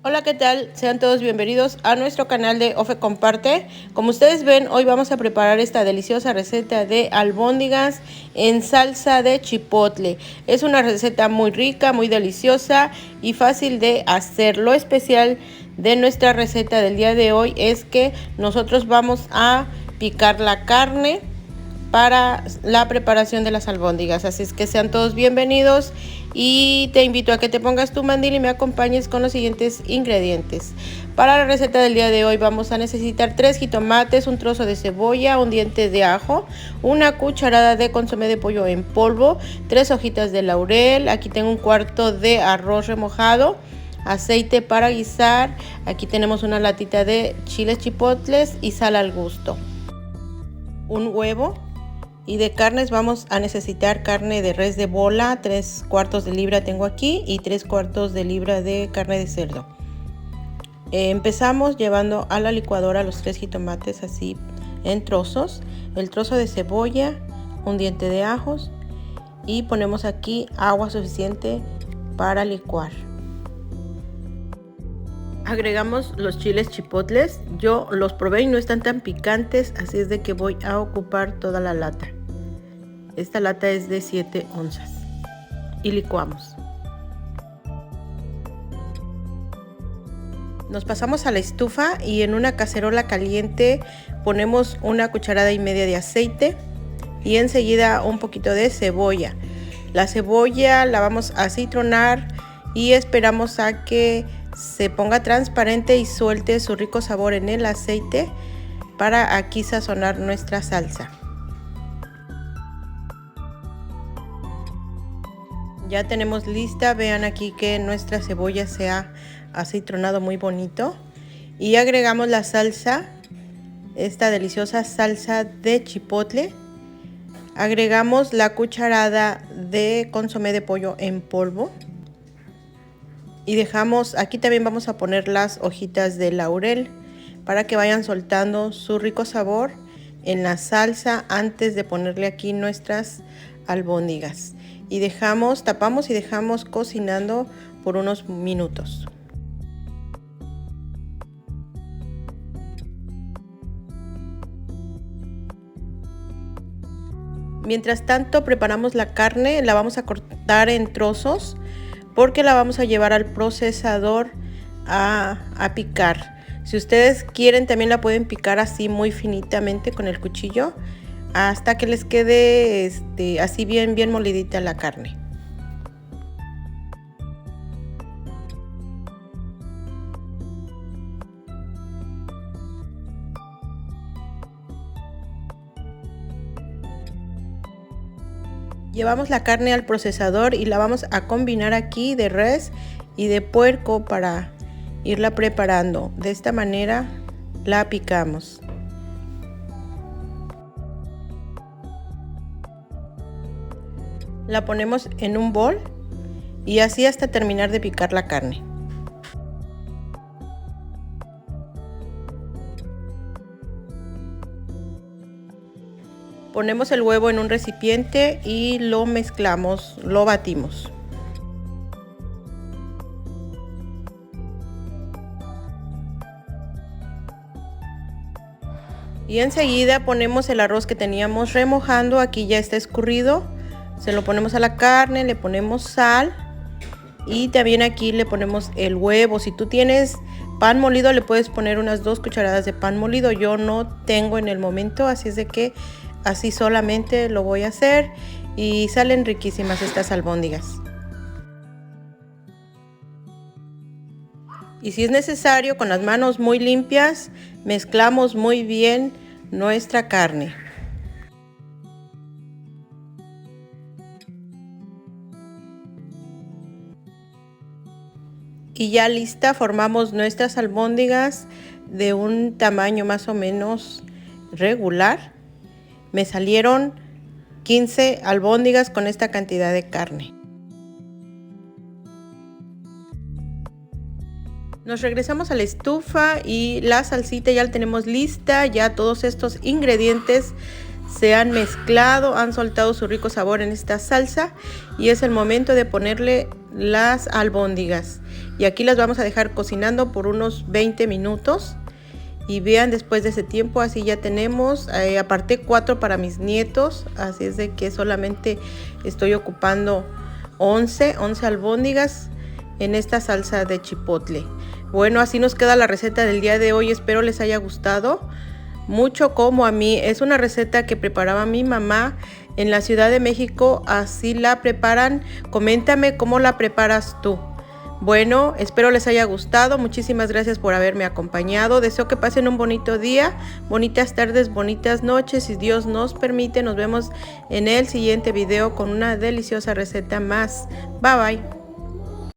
Hola, ¿qué tal? Sean todos bienvenidos a nuestro canal de Ofe Comparte. Como ustedes ven, hoy vamos a preparar esta deliciosa receta de albóndigas en salsa de chipotle. Es una receta muy rica, muy deliciosa y fácil de hacer. Lo especial de nuestra receta del día de hoy es que nosotros vamos a picar la carne para la preparación de las albóndigas, así es que sean todos bienvenidos y te invito a que te pongas tu mandil y me acompañes con los siguientes ingredientes. Para la receta del día de hoy vamos a necesitar 3 jitomates, un trozo de cebolla, un diente de ajo, una cucharada de consomé de pollo en polvo, 3 hojitas de laurel, aquí tengo un cuarto de arroz remojado, aceite para guisar, aquí tenemos una latita de chiles chipotles y sal al gusto, un huevo. Y de carnes vamos a necesitar carne de res de bola, 3/4 de libra tengo aquí, y 3/4 de libra de carne de cerdo. Empezamos llevando a la licuadora los 3 jitomates así en trozos, el trozo de cebolla, un diente de ajos, y ponemos aquí agua suficiente para licuar. Agregamos los chiles chipotles. Yo los probé y no están tan picantes, así es de que voy a ocupar toda la lata. Esta lata es de 7 onzas y licuamos. Nos pasamos a la estufa y en una cacerola caliente ponemos 1,5 cucharadas de aceite y enseguida un poquito de cebolla. La cebolla la vamos a citronar y esperamos a que se ponga transparente y suelte su rico sabor en el aceite para aquí sazonar nuestra salsa. Ya tenemos lista, vean aquí que nuestra cebolla se ha acitronado muy bonito y agregamos la salsa, esta deliciosa salsa de chipotle. Agregamos la cucharada de consomé de pollo en polvo y dejamos, aquí también vamos a poner las hojitas de laurel para que vayan soltando su rico sabor en la salsa antes de ponerle aquí nuestras albóndigas. Y dejamos, tapamos y dejamos cocinando por unos minutos. Mientras tanto preparamos la carne, la vamos a cortar en trozos porque la vamos a llevar al procesador a picar. Si ustedes quieren también la pueden picar así muy finitamente con el cuchillo hasta que les quede así bien molidita la carne. Llevamos la carne al procesador y la vamos a combinar aquí de res y de puerco para irla preparando. De esta manera la picamos. La ponemos en un bol y así hasta terminar de picar la carne. Ponemos el huevo en un recipiente y lo mezclamos, lo batimos. Y enseguida ponemos el arroz que teníamos remojando, aquí ya está escurrido. Se lo ponemos a la carne, le ponemos sal y también aquí le ponemos el huevo. Si tú tienes pan molido le puedes poner unas 2 cucharadas de pan molido. Yo no tengo en el momento, así es de que así solamente lo voy a hacer y salen riquísimas estas albóndigas. Y si es necesario, con las manos muy limpias, mezclamos muy bien nuestra carne. Y ya lista, formamos nuestras albóndigas de un tamaño más o menos regular. Me salieron 15 albóndigas con esta cantidad de carne. Nos regresamos a la estufa y la salsita ya la tenemos lista. Ya todos estos ingredientes se han mezclado, han soltado su rico sabor en esta salsa y es el momento de ponerle las albóndigas. y aquí las vamos a dejar cocinando por unos 20 minutos. Y vean, después de ese tiempo así ya tenemos, aparté 4 para mis nietos, así es de que solamente estoy ocupando 11 albóndigas en esta salsa de chipotle. Bueno, así nos queda la receta del día de hoy, espero les haya gustado mucho como a mí. Es una receta que preparaba mi mamá en la Ciudad de México, así la preparan. Coméntame cómo la preparas tú. Bueno, espero les haya gustado. Muchísimas gracias por haberme acompañado. Deseo que pasen un bonito día, bonitas tardes, bonitas noches. Si Dios nos permite, nos vemos en el siguiente video con una deliciosa receta más. Bye bye.